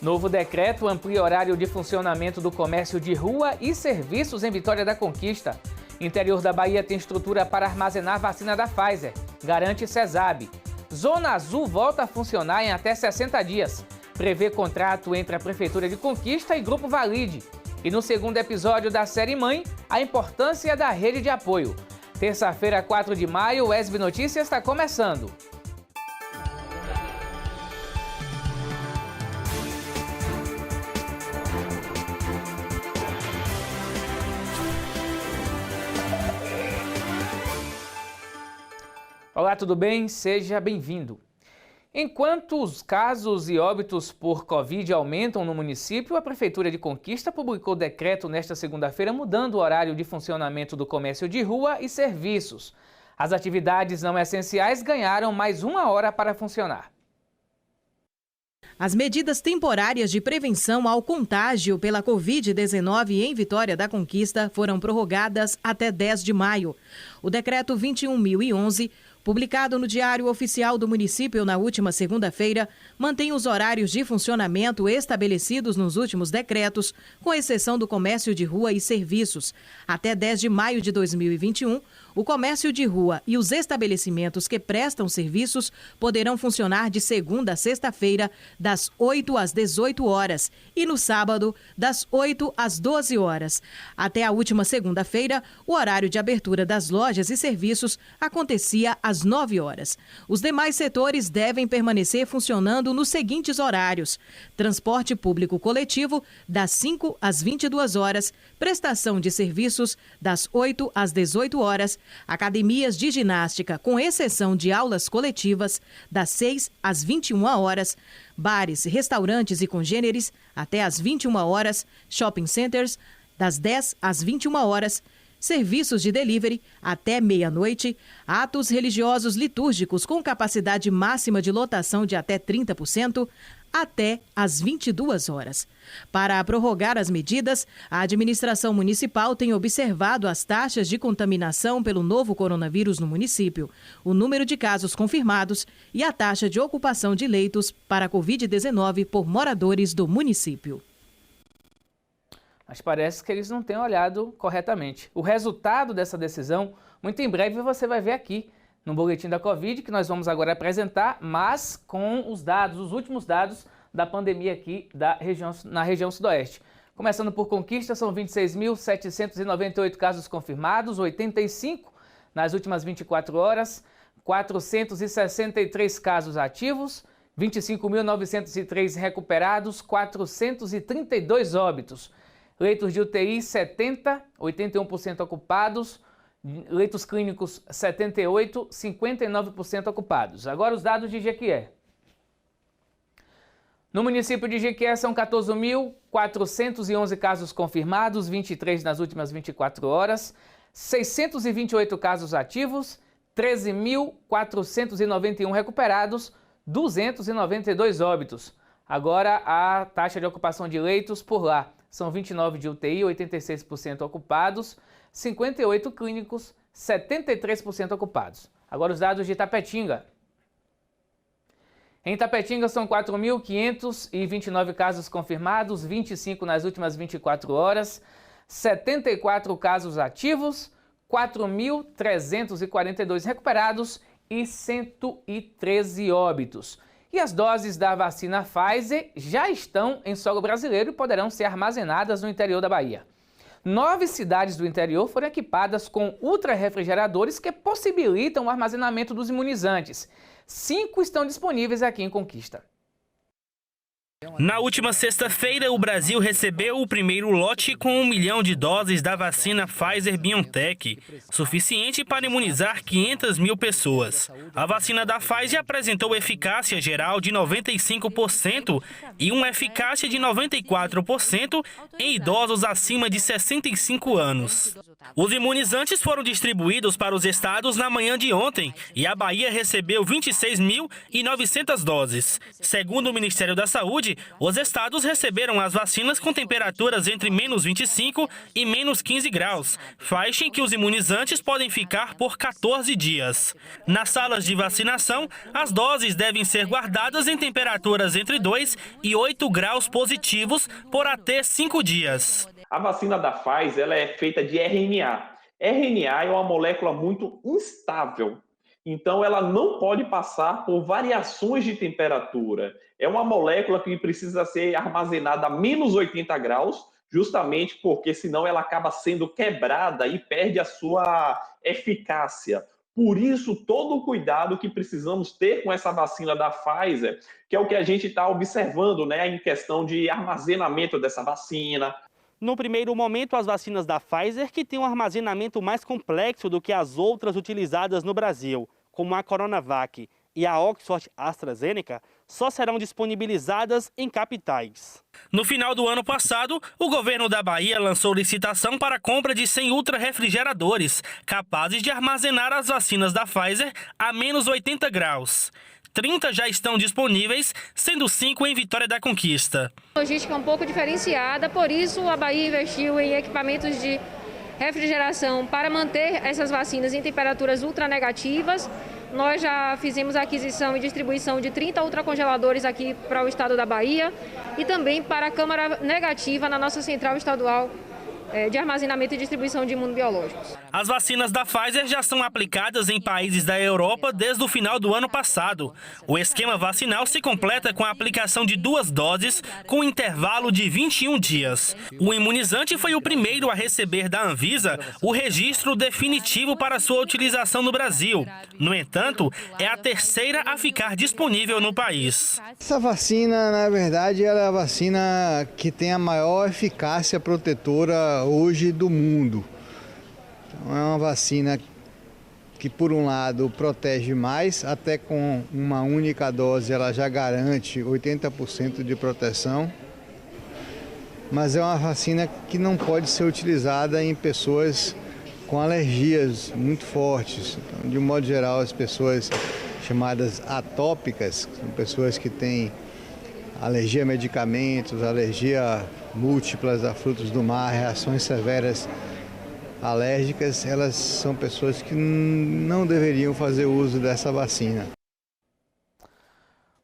Novo decreto amplia horário de funcionamento do comércio de rua e serviços em Vitória da Conquista. Interior da Bahia tem estrutura para armazenar vacina da Pfizer, garante CESAB. Zona Azul volta a funcionar em até 60 dias. Prevê contrato entre a Prefeitura de Conquista e Grupo Valide. E no segundo episódio da série Mãe, a importância da rede de apoio. Terça-feira, 4 de maio, o SB Notícias está começando. Olá, tudo bem? Seja bem-vindo. Enquanto os casos e óbitos por Covid aumentam no município, a Prefeitura de Conquista publicou decreto nesta segunda-feira mudando o horário de funcionamento do comércio de rua e serviços. As atividades não essenciais ganharam mais 1 hora para funcionar. As medidas temporárias de prevenção ao contágio pela Covid-19 em Vitória da Conquista foram prorrogadas até 10 de maio. O decreto 21.011, publicado no Diário Oficial do Município na última segunda-feira, mantém os horários de funcionamento estabelecidos nos últimos decretos, com exceção do comércio de rua e serviços. Até 10 de maio de 2021, o comércio de rua e os estabelecimentos que prestam serviços poderão funcionar de segunda a sexta-feira, das 8 às 18 horas, e no sábado, das 8 às 12 horas. Até a última segunda-feira, o horário de abertura das lojas e serviços acontecia às 9 horas. Os demais setores devem permanecer funcionando nos seguintes horários: transporte público coletivo, das 5 às 22 horas, prestação de serviços, das 8 às 18 horas, academias de ginástica, com exceção de aulas coletivas, das 6 às 21 horas, bares, restaurantes e congêneres, até às 21 horas, shopping centers, das 10 às 21 horas, serviços de delivery até meia-noite, atos religiosos litúrgicos com capacidade máxima de lotação de até 30%, até às 22 horas. Para prorrogar as medidas, a administração municipal tem observado as taxas de contaminação pelo novo coronavírus no município, o número de casos confirmados e a taxa de ocupação de leitos para a Covid-19 por moradores do município. Mas parece que eles não têm olhado corretamente. O resultado dessa decisão, muito em breve você vai ver aqui no boletim da Covid, que nós vamos agora apresentar, mas com os dados, os últimos dados da pandemia aqui na região sudoeste. Começando por Conquista, são 26.798 casos confirmados, 85 nas últimas 24 horas, 463 casos ativos, 25.903 recuperados, 432 óbitos. Leitos de UTI 70, 81% ocupados. Leitos clínicos 78, 59% ocupados. Agora os dados de Jequié. No município de Jequié são 14.411 casos confirmados, 23 nas últimas 24 horas, 628 casos ativos, 13.491 recuperados, 292 óbitos. Agora a taxa de ocupação de leitos por lá. São 29 de UTI, 86% ocupados, 58 clínicos, 73% ocupados. Agora os dados de Itapetinga. Em Itapetinga são 4.529 casos confirmados, 25 nas últimas 24 horas, 74 casos ativos, 4.342 recuperados e 113 óbitos. E as doses da vacina Pfizer já estão em solo brasileiro e poderão ser armazenadas no interior da Bahia. 9 cidades do interior foram equipadas com ultra-refrigeradores que possibilitam o armazenamento dos imunizantes. 5 estão disponíveis aqui em Conquista. Na última sexta-feira, o Brasil recebeu o primeiro lote com 1 milhão de doses da vacina Pfizer-BioNTech, suficiente para imunizar 500 mil pessoas. A vacina da Pfizer apresentou eficácia geral de 95% e uma eficácia de 94% em idosos acima de 65 anos. Os imunizantes foram distribuídos para os estados na manhã de ontem e a Bahia recebeu 26.900 doses. Segundo o Ministério da Saúde, os estados receberam as vacinas com temperaturas entre menos 25 e menos 15 graus, faixa em que os imunizantes podem ficar por 14 dias. Nas salas de vacinação, as doses devem ser guardadas em temperaturas entre 2 e 8 graus positivos por até 5 dias. A vacina da Pfizer ela é feita de RNA. RNA é uma molécula muito instável, então ela não pode passar por variações de temperatura. É uma molécula que precisa ser armazenada a menos 80 graus, justamente porque senão ela acaba sendo quebrada e perde a sua eficácia. Por isso, todo o cuidado que precisamos ter com essa vacina da Pfizer, que é o que a gente está observando, né, em questão de armazenamento dessa vacina. No primeiro momento, as vacinas da Pfizer, que têm um armazenamento mais complexo do que as outras utilizadas no Brasil, como a Coronavac e a Oxford AstraZeneca, só serão disponibilizadas em capitais. No final do ano passado, o governo da Bahia lançou licitação para a compra de 100 ultra-refrigeradores, capazes de armazenar as vacinas da Pfizer a menos 80 graus. 30 já estão disponíveis, sendo 5 em Vitória da Conquista. A logística é um pouco diferenciada, por isso a Bahia investiu em equipamentos de refrigeração para manter essas vacinas em temperaturas ultranegativas. Nós já fizemos a aquisição e distribuição de 30 ultracongeladores aqui para o estado da Bahia e também para a Câmara Negativa na nossa central estadual de armazenamento e distribuição de imunobiológicos. As vacinas da Pfizer já são aplicadas em países da Europa desde o final do ano passado. O esquema vacinal se completa com a aplicação de 2 doses com intervalo de 21 dias. O imunizante foi o primeiro a receber da Anvisa o registro definitivo para sua utilização no Brasil. No entanto, é a terceira a ficar disponível no país. Essa vacina, na verdade, ela é a vacina que tem a maior eficácia protetora hoje do mundo. Então, é uma vacina que, por um lado, protege mais, até com uma única dose ela já garante 80% de proteção, mas é uma vacina que não pode ser utilizada em pessoas com alergias muito fortes. Então, de um modo geral, as pessoas chamadas atópicas, são pessoas que têm alergia a medicamentos, alergia múltiplas a frutos do mar, reações severas alérgicas, elas são pessoas que não deveriam fazer uso dessa vacina.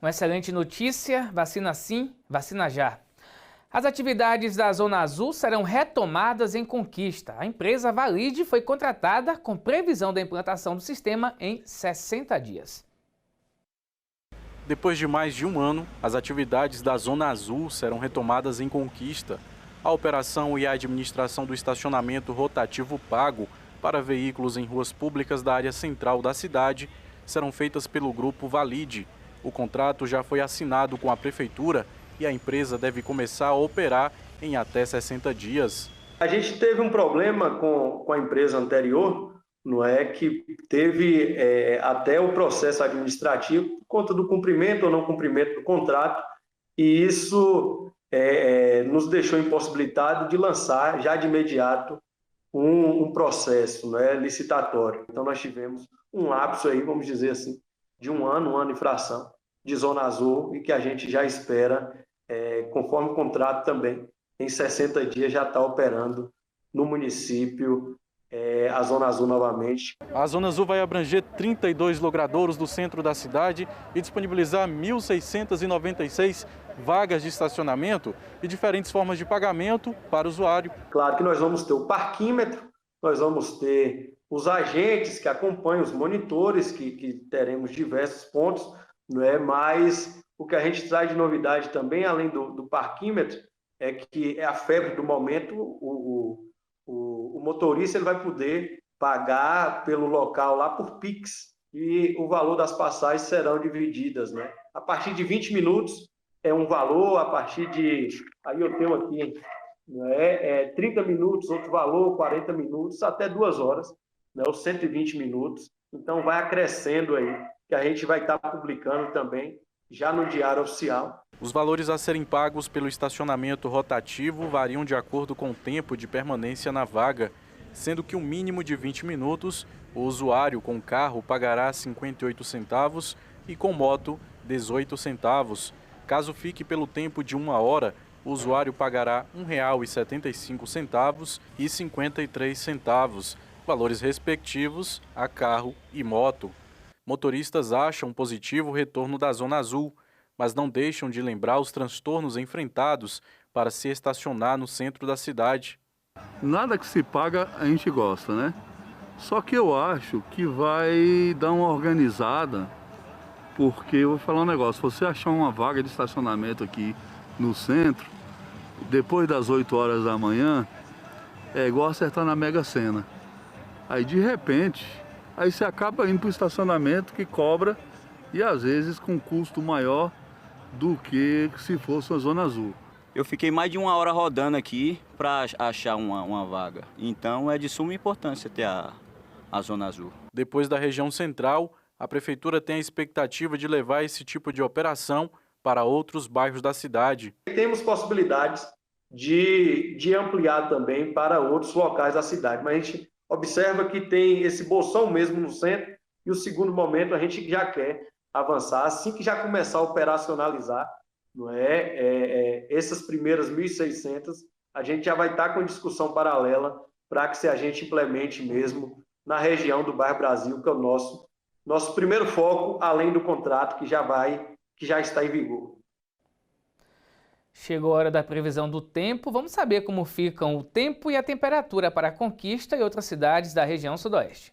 Uma excelente notícia, vacina sim, vacina já. As atividades da Zona Azul serão retomadas em Conquista. A empresa Valide foi contratada com previsão da implantação do sistema em 60 dias. Depois de mais de um ano, as atividades da Zona Azul serão retomadas em Conquista. A operação e a administração do estacionamento rotativo pago para veículos em ruas públicas da área central da cidade serão feitas pelo grupo Valide. O contrato já foi assinado com a prefeitura e a empresa deve começar a operar em até 60 dias. A gente teve um problema com a empresa anterior, não é, que teve até o processo administrativo por conta do cumprimento ou não cumprimento do contrato, e isso nos deixou impossibilitado de lançar já de imediato um processo, não é, licitatório. Então nós tivemos um lapso aí, vamos dizer assim, de um ano e fração de Zona Azul, e que a gente já espera, conforme o contrato também, em 60 dias já está operando no município a Zona Azul novamente. A Zona Azul vai abranger 32 logradouros do centro da cidade e disponibilizar 1.696 vagas de estacionamento e diferentes formas de pagamento para o usuário. Claro que nós vamos ter o parquímetro, nós vamos ter os agentes que acompanham, os monitores, que teremos diversos pontos, não é? Mas o que a gente traz de novidade também, além do parquímetro, é que é a febre do momento. O motorista ele vai poder pagar pelo local lá por Pix, e o valor das passagens serão divididas, né? A partir de 20 minutos é um valor, a partir de... Aí eu tenho aqui, né, 30 minutos, outro valor, 40 minutos, até 2 horas, né, os 120 minutos. Então vai acrescendo aí, que a gente vai estar publicando também já no Diário Oficial. Os valores a serem pagos pelo estacionamento rotativo variam de acordo com o tempo de permanência na vaga. sendo que um mínimo de 20 minutos, o usuário com carro pagará 58 centavos e com moto 18 centavos. Caso fique pelo tempo de 1 hora, o usuário pagará R$ 1,75 e 53 centavos, valores respectivos a carro e moto. Motoristas acham positivo o retorno da Zona Azul, mas não deixam de lembrar os transtornos enfrentados para se estacionar no centro da cidade. Nada que se paga a gente gosta, né? Só que eu acho que vai dar uma organizada, porque eu vou falar um negócio, se você achar uma vaga de estacionamento aqui no centro, depois das 8 horas da manhã, é igual acertar na Mega Sena. Aí de repente, aí você acaba indo para o estacionamento que cobra e às vezes com custo maior do que se fosse uma Zona Azul. Eu fiquei mais de 1 hora rodando aqui para achar uma vaga. Então é de suma importância ter a Zona Azul. Depois da região central, a Prefeitura tem a expectativa de levar esse tipo de operação para outros bairros da cidade. Temos possibilidades de ampliar também para outros locais da cidade, mas a gente observa que tem esse bolsão mesmo no centro e o segundo momento a gente já quer avançar, assim que já começar a operacionalizar, não é? Essas primeiras 1.600, a gente já vai estar com discussão paralela para que a gente implemente mesmo na região do bairro Brasil, que é o nosso primeiro foco, além do contrato que já está em vigor. Chegou a hora da previsão do tempo. Vamos saber como ficam o tempo e a temperatura para a Conquista e outras cidades da região sudoeste.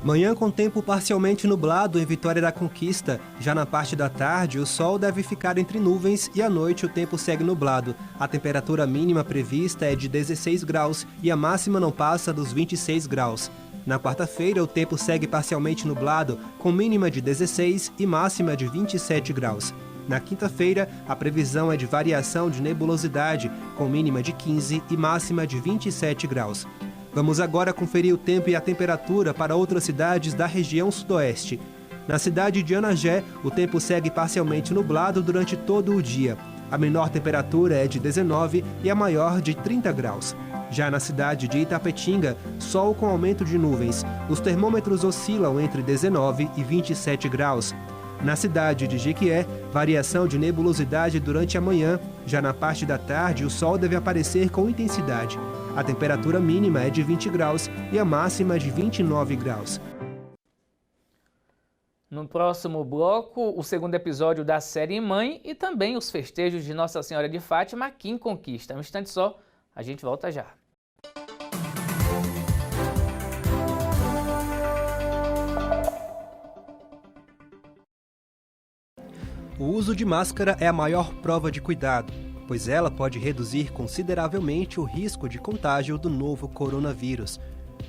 Manhã com tempo parcialmente nublado em Vitória da Conquista. Já na parte da tarde, o sol deve ficar entre nuvens e à noite o tempo segue nublado. A temperatura mínima prevista é de 16 graus e a máxima não passa dos 26 graus. Na quarta-feira, o tempo segue parcialmente nublado, com mínima de 16 e máxima de 27 graus. Na quinta-feira, a previsão é de variação de nebulosidade, com mínima de 15 e máxima de 27 graus. Vamos agora conferir o tempo e a temperatura para outras cidades da região sudoeste. Na cidade de Anagé, o tempo segue parcialmente nublado durante todo o dia. A menor temperatura é de 19 e a maior de 30 graus. Já na cidade de Itapetinga, sol com aumento de nuvens. Os termômetros oscilam entre 19 e 27 graus. Na cidade de Jequié, variação de nebulosidade durante a manhã. Já na parte da tarde, o sol deve aparecer com intensidade. A temperatura mínima é de 20 graus e a máxima de 29 graus. No próximo bloco, o segundo episódio da série Mãe e também os festejos de Nossa Senhora de Fátima aqui em Conquista. Um instante só, a gente volta já. O uso de máscara é a maior prova de cuidado, pois ela pode reduzir consideravelmente o risco de contágio do novo coronavírus.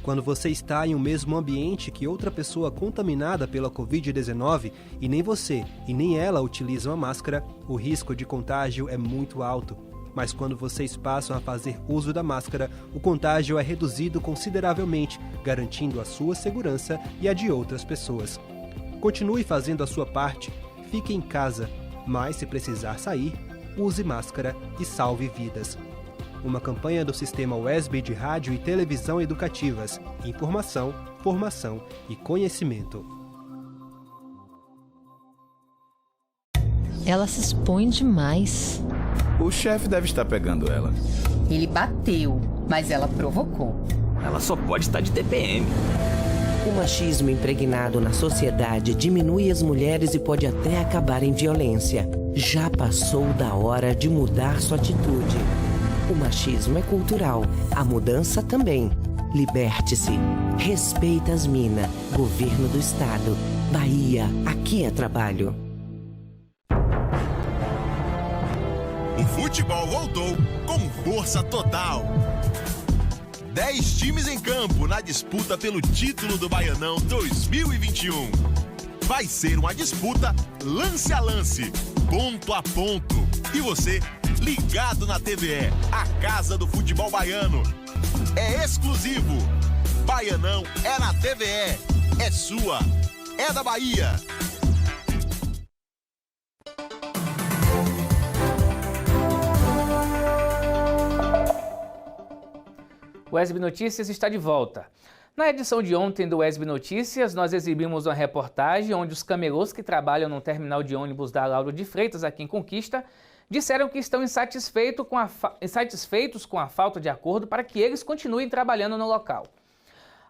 Quando você está em um mesmo ambiente que outra pessoa contaminada pela Covid-19 e nem você e nem ela utilizam a máscara, o risco de contágio é muito alto. Mas quando vocês passam a fazer uso da máscara, o contágio é reduzido consideravelmente, garantindo a sua segurança e a de outras pessoas. Continue fazendo a sua parte, fique em casa, mas se precisar sair, use máscara e salve vidas. Uma campanha do Sistema WESB de Rádio e Televisão Educativas. Informação, formação e conhecimento. Ela se expõe demais. O chefe deve estar pegando ela. Ele bateu, mas ela provocou. Ela só pode estar de TPM. O machismo impregnado na sociedade diminui as mulheres e pode até acabar em violência. Já passou da hora de mudar sua atitude. O machismo é cultural, a mudança também. Liberte-se. Respeita as minas. Governo do Estado. Bahia, aqui é trabalho. O futebol voltou com força total. 10 times em campo na disputa pelo título do Baianão 2021. Vai ser uma disputa lance a lance, ponto a ponto. E você ligado na TVE, a casa do futebol baiano. É exclusivo. Baianão é na TVE. É sua. É da Bahia. O SB Notícias está de volta. Na edição de ontem do SB Notícias, nós exibimos uma reportagem onde os camelôs que trabalham no terminal de ônibus da Lauro de Freitas, aqui em Conquista, disseram que estão insatisfeitos com a falta de acordo para que eles continuem trabalhando no local.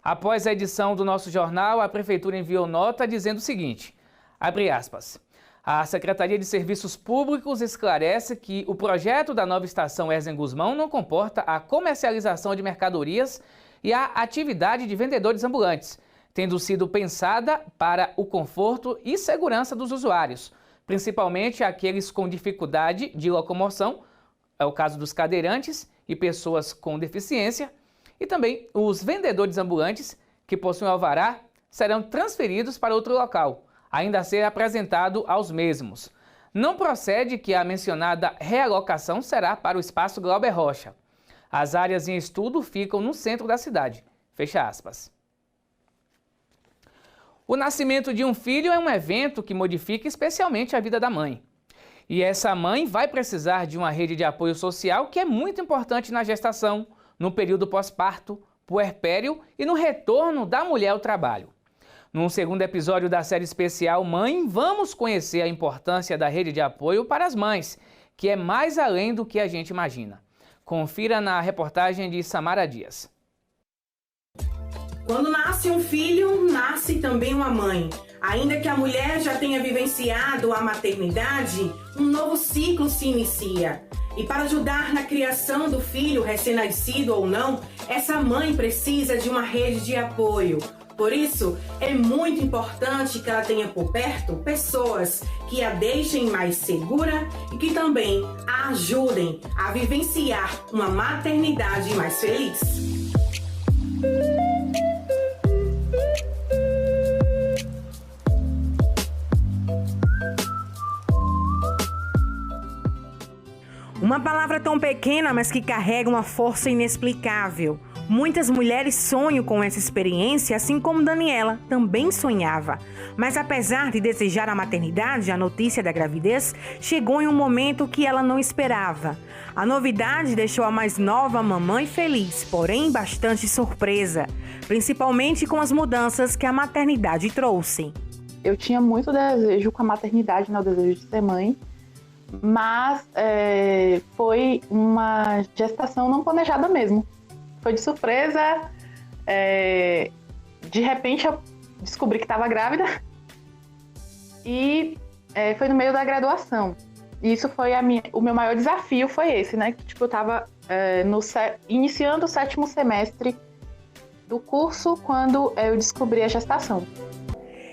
Após a edição do nosso jornal, a Prefeitura enviou nota dizendo o seguinte, abre aspas, a Secretaria de Serviços Públicos esclarece que o projeto da nova estação Erzen Guzmão não comporta a comercialização de mercadorias e a atividade de vendedores ambulantes, tendo sido pensada para o conforto e segurança dos usuários, principalmente aqueles com dificuldade de locomoção, é o caso dos cadeirantes e pessoas com deficiência, e também os vendedores ambulantes que possuem alvará serão transferidos para outro local, ainda a ser apresentado aos mesmos. Não procede que a mencionada realocação será para o espaço Glauber Rocha. As áreas em estudo ficam no centro da cidade. Fecha aspas. O nascimento de um filho é um evento que modifica especialmente a vida da mãe. E essa mãe vai precisar de uma rede de apoio social que é muito importante na gestação, no período pós-parto, puerpério e no retorno da mulher ao trabalho. No segundo episódio da série especial Mãe, vamos conhecer a importância da rede de apoio para as mães, que é mais além do que a gente imagina. Confira na reportagem de Samara Dias. Quando nasce um filho, nasce também uma mãe. Ainda que a mulher já tenha vivenciado a maternidade, um novo ciclo se inicia. E para ajudar na criação do filho recém-nascido ou não, essa mãe precisa de uma rede de apoio. Por isso, é muito importante que ela tenha por perto pessoas que a deixem mais segura e que também a ajudem a vivenciar uma maternidade mais feliz. Uma palavra tão pequena, mas que carrega uma força inexplicável. Muitas mulheres sonham com essa experiência, assim como Daniela também sonhava. Mas apesar de desejar a maternidade, a notícia da gravidez chegou em um momento que ela não esperava. A novidade deixou a mais nova mamãe feliz, porém bastante surpresa, principalmente com as mudanças que a maternidade trouxe. Eu tinha muito desejo com a maternidade, o desejo de ser mãe, mas foi uma gestação não planejada mesmo. Foi de surpresa, de repente eu descobri que estava grávida e foi no meio da graduação. E isso foi o meu maior desafio, foi esse, né? Que eu estava iniciando o 7º semestre do curso quando eu descobri a gestação.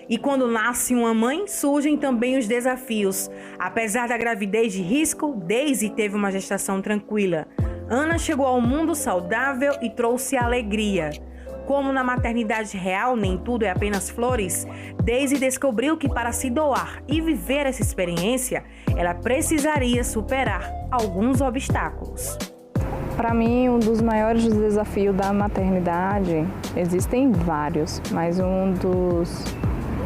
E quando nasce uma mãe, surgem também os desafios. Apesar da gravidez de risco, Daisy teve uma gestação tranquila. Ana chegou ao mundo saudável e trouxe alegria. Como na maternidade real nem tudo é apenas flores, Daisy descobriu que para se doar e viver essa experiência, ela precisaria superar alguns obstáculos. Para mim, um dos maiores desafios da maternidade, existem vários, mas um dos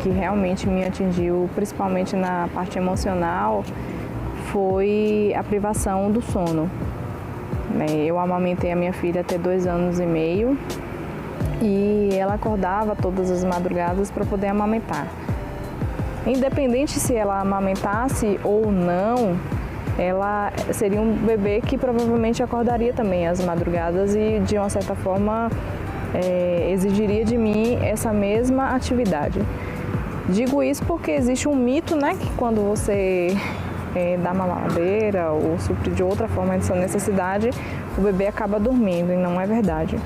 que realmente me atingiu, principalmente na parte emocional, foi a privação do sono. Eu amamentei a minha filha até 2 anos e meio e ela acordava todas as madrugadas para poder amamentar. Independente se ela amamentasse ou não, ela seria um bebê que provavelmente acordaria também às madrugadas e, de uma certa forma, exigiria de mim essa mesma atividade. Digo isso porque existe um mito, que quando você dá mamadeira ou suprir de outra forma essa necessidade, o bebê acaba dormindo, e não é verdade.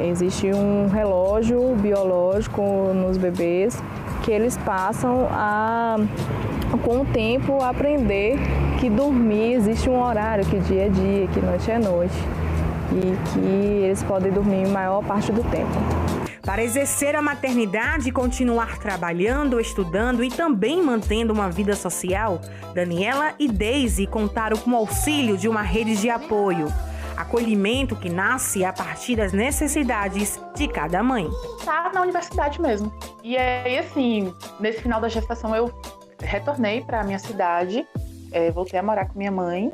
Existe um relógio biológico nos bebês que eles passam com o tempo, a aprender que dormir existe um horário, que dia é dia, que noite é noite, e que eles podem dormir a maior parte do tempo. Para exercer a maternidade e continuar trabalhando, estudando e também mantendo uma vida social, Daniela e Daisy contaram com o auxílio de uma rede de apoio. Acolhimento que nasce a partir das necessidades de cada mãe. Tá na universidade mesmo. E aí, assim, nesse final da gestação eu retornei para a minha cidade, voltei a morar com minha mãe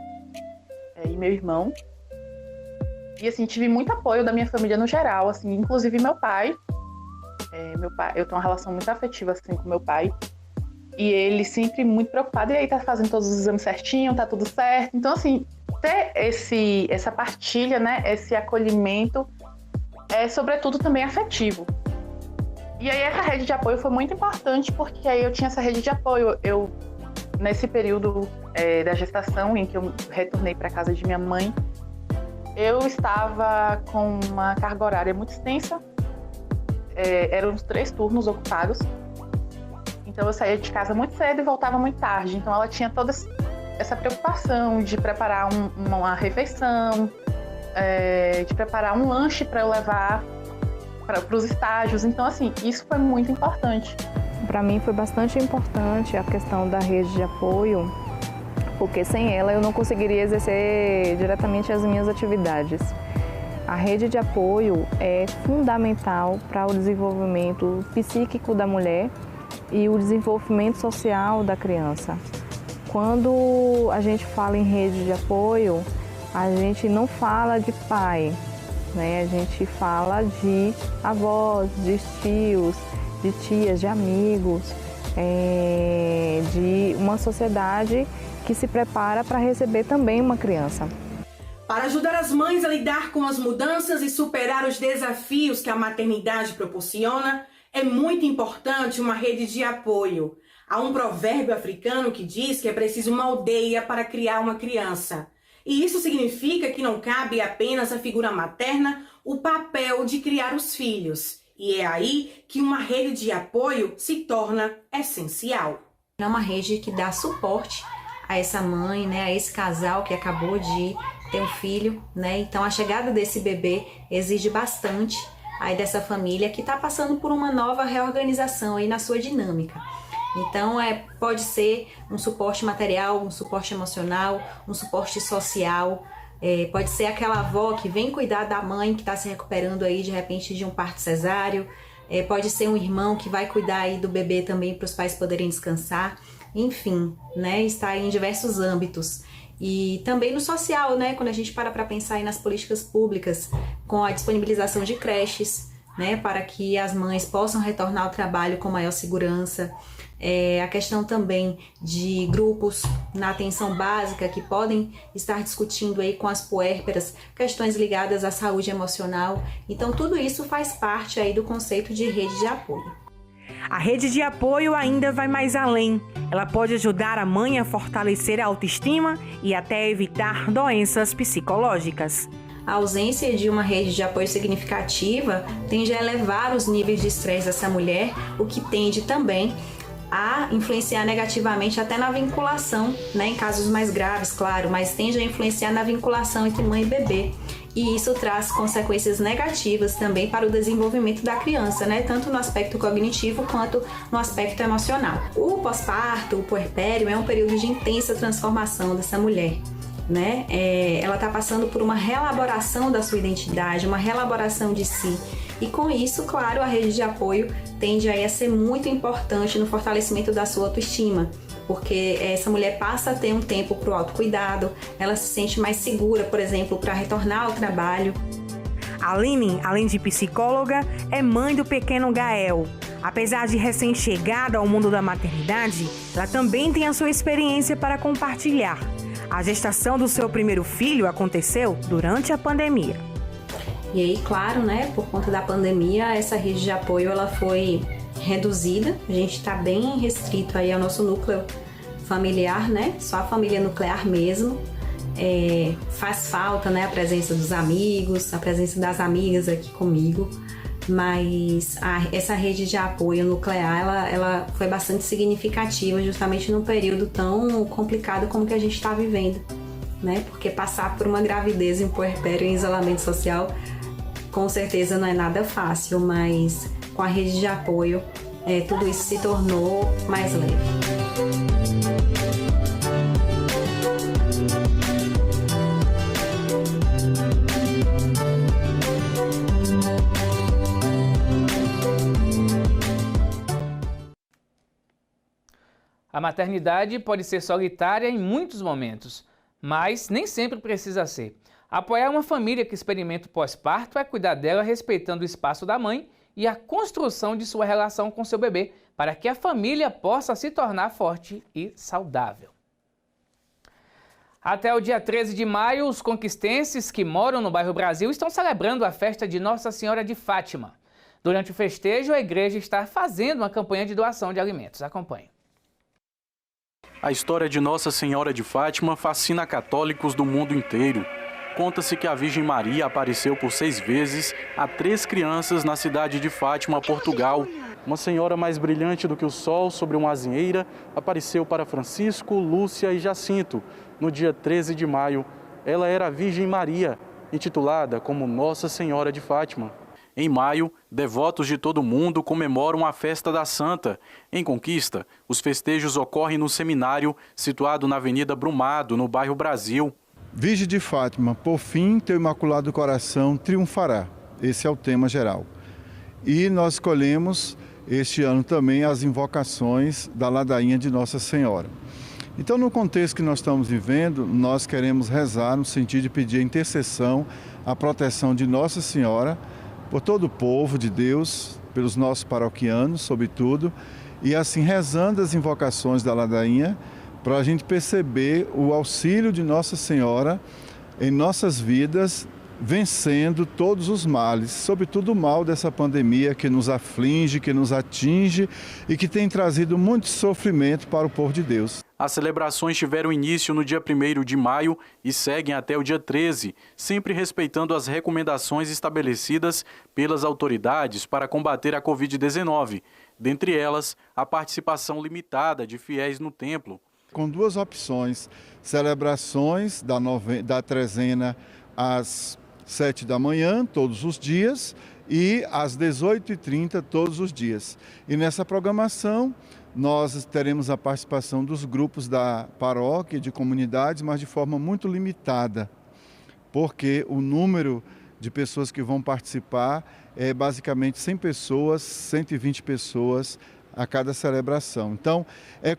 e meu irmão. E, assim, tive muito apoio da minha família no geral, assim, inclusive meu pai. Eu tenho uma relação muito afetiva, assim, com meu pai. E ele sempre muito preocupado. E aí, tá fazendo todos os exames certinho, tá tudo certo. Então, assim, ter essa partilha, né, esse acolhimento, é, sobretudo, também afetivo. E aí, essa rede de apoio foi muito importante, porque aí eu tinha essa rede de apoio. Nesse período da gestação, em que eu retornei para casa de minha mãe, eu estava com uma carga horária muito extensa. Eram os 3 turnos ocupados. Então eu saía de casa muito cedo e voltava muito tarde. Então ela tinha toda essa preocupação de preparar uma refeição, de preparar um lanche para eu levar para os estágios. Então, assim, isso foi muito importante. Para mim foi bastante importante a questão da rede de apoio, porque sem ela eu não conseguiria exercer diretamente as minhas atividades. A rede de apoio é fundamental para o desenvolvimento psíquico da mulher e o desenvolvimento social da criança. Quando a gente fala em rede de apoio, a gente não fala de pai, né? A gente fala de avós, de tios, de tias, de amigos, de uma sociedade que se prepara para receber também uma criança. Para ajudar as mães a lidar com as mudanças e superar os desafios que a maternidade proporciona, é muito importante uma rede de apoio. Há um provérbio africano que diz que é preciso uma aldeia para criar uma criança. E isso significa que não cabe apenas à figura materna o papel de criar os filhos. E é aí que uma rede de apoio se torna essencial. É uma rede que dá suporte a essa mãe, né, a esse casal que acabou de ter um filho, né? Então a chegada desse bebê exige bastante aí dessa família que está passando por uma nova reorganização aí na sua dinâmica. Então pode ser um suporte material, um suporte emocional, um suporte social. Pode ser aquela avó que vem cuidar da mãe que está se recuperando aí de repente de um parto cesáreo. Pode ser um irmão que vai cuidar aí do bebê também para os pais poderem descansar. Enfim, né? Está em diversos âmbitos. E também no social, né? Quando a gente para pensar aí nas políticas públicas, com a disponibilização de creches, né? Para que as mães possam retornar ao trabalho com maior segurança. A questão também de grupos na atenção básica que podem estar discutindo aí com as puérperas questões ligadas à saúde emocional. Então tudo isso faz parte aí do conceito de rede de apoio. A rede de apoio ainda vai mais além. Ela pode ajudar a mãe a fortalecer a autoestima e até evitar doenças psicológicas. A ausência de uma rede de apoio significativa tende a elevar os níveis de estresse dessa mulher, o que tende também a influenciar negativamente até na vinculação, né, em casos mais graves, claro, mas tende a influenciar na vinculação entre mãe e bebê. E isso traz consequências negativas também para o desenvolvimento da criança, né, tanto no aspecto cognitivo quanto no aspecto emocional. O pós-parto, o puerpério, é um período de intensa transformação dessa mulher. Né? Ela está passando por uma reelaboração da sua identidade, uma reelaboração de si. E com isso, claro, a rede de apoio tende a ser muito importante no fortalecimento da sua autoestima, porque essa mulher passa a ter um tempo para o autocuidado, ela se sente mais segura, por exemplo, para retornar ao trabalho. Aline, além de psicóloga, é mãe do pequeno Gael. Apesar de recém-chegada ao mundo da maternidade, ela também tem a sua experiência para compartilhar. A gestação do seu primeiro filho aconteceu durante a pandemia. E aí, claro, né, por conta da pandemia, essa rede de apoio ela foi reduzida. A gente está bem restrito aí ao nosso núcleo familiar, né, só a família nuclear mesmo. Faz falta, né, a presença dos amigos, a presença das amigas aqui comigo. Mas essa rede de apoio nuclear, ela foi bastante significativa justamente num período tão complicado como que a gente está vivendo, né? Porque passar por uma gravidez em puerpério em isolamento social, com certeza não é nada fácil, mas com a rede de apoio, tudo isso se tornou mais leve. A maternidade pode ser solitária em muitos momentos, mas nem sempre precisa ser. Apoiar uma família que experimenta o pós-parto é cuidar dela respeitando o espaço da mãe e a construção de sua relação com seu bebê, para que a família possa se tornar forte e saudável. Até o dia 13 de maio, os conquistenses que moram no bairro Brasil estão celebrando a festa de Nossa Senhora de Fátima. Durante o festejo, a igreja está fazendo uma campanha de doação de alimentos. Acompanhe. A história de Nossa Senhora de Fátima fascina católicos do mundo inteiro. Conta-se que a Virgem Maria apareceu por 6 vezes a 3 crianças na cidade de Fátima, Portugal. Uma senhora mais brilhante do que o sol sobre uma azinheira apareceu para Francisco, Lúcia e Jacinto. No dia 13 de maio, ela era a Virgem Maria, intitulada como Nossa Senhora de Fátima. Em maio, devotos de todo o mundo comemoram a Festa da Santa. Em Conquista, os festejos ocorrem no seminário situado na Avenida Brumado, no bairro Brasil. Virgem de Fátima, por fim, teu Imaculado Coração triunfará. Esse é o tema geral. E nós escolhemos este ano também as invocações da ladainha de Nossa Senhora. Então, no contexto que nós estamos vivendo, nós queremos rezar no sentido de pedir a intercessão, a proteção de Nossa Senhora por todo o povo de Deus, pelos nossos paroquianos, sobretudo, e assim rezando as invocações da ladainha, para a gente perceber o auxílio de Nossa Senhora em nossas vidas, vencendo todos os males, sobretudo o mal dessa pandemia que nos aflige, que nos atinge e que tem trazido muito sofrimento para o povo de Deus. As celebrações tiveram início no dia 1º de maio e seguem até o dia 13, sempre respeitando as recomendações estabelecidas pelas autoridades para combater a Covid-19, dentre elas a participação limitada de fiéis no templo. Com 2 opções, celebrações da trezena às 7 da manhã, todos os dias, e às 18h30, todos os dias. E nessa programação, nós teremos a participação dos grupos da paróquia, de comunidades, mas de forma muito limitada, porque o número de pessoas que vão participar é basicamente 100 pessoas, 120 pessoas a cada celebração. Então,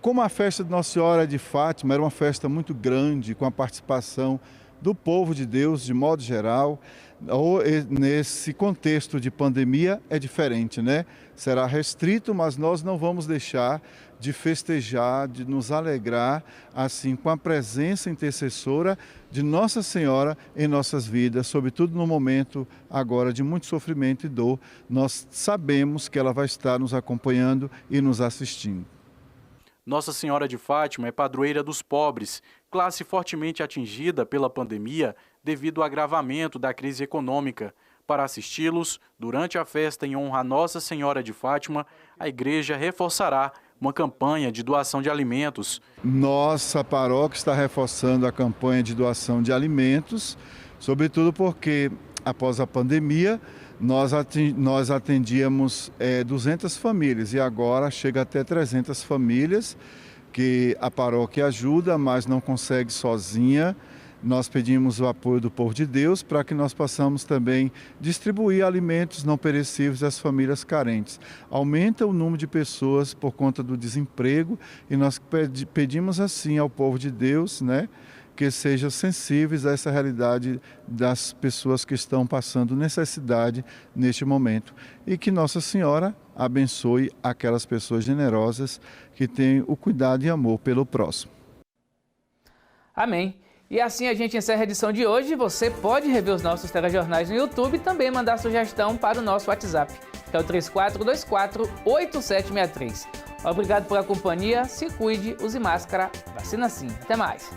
como a festa de Nossa Senhora de Fátima era uma festa muito grande, com a participação do povo de Deus, de modo geral, nesse contexto de pandemia é diferente, né? Será restrito, mas nós não vamos deixar de festejar, de nos alegrar, assim, com a presença intercessora de Nossa Senhora em nossas vidas, sobretudo no momento agora de muito sofrimento e dor. Nós sabemos que ela vai estar nos acompanhando e nos assistindo. Nossa Senhora de Fátima é padroeira dos pobres, classe fortemente atingida pela pandemia devido ao agravamento da crise econômica. Para assisti-los, durante a festa em honra a Nossa Senhora de Fátima, a igreja reforçará uma campanha de doação de alimentos. Nossa paróquia está reforçando a campanha de doação de alimentos, sobretudo porque, após a pandemia, nós atendíamos 200 famílias e agora chega até 300 famílias que a paróquia ajuda, mas não consegue sozinha. Nós pedimos o apoio do povo de Deus para que nós possamos também distribuir alimentos não perecíveis às famílias carentes. Aumenta o número de pessoas por conta do desemprego e nós pedimos assim ao povo de Deus, né, que sejam sensíveis a essa realidade das pessoas que estão passando necessidade neste momento. E que Nossa Senhora abençoe aquelas pessoas generosas que têm o cuidado e amor pelo próximo. Amém. E assim a gente encerra a edição de hoje. Você pode rever os nossos telejornais no YouTube e também mandar sugestão para o nosso WhatsApp, que é o 3424-8763. Obrigado pela companhia, se cuide, use máscara, vacina sim. Até mais.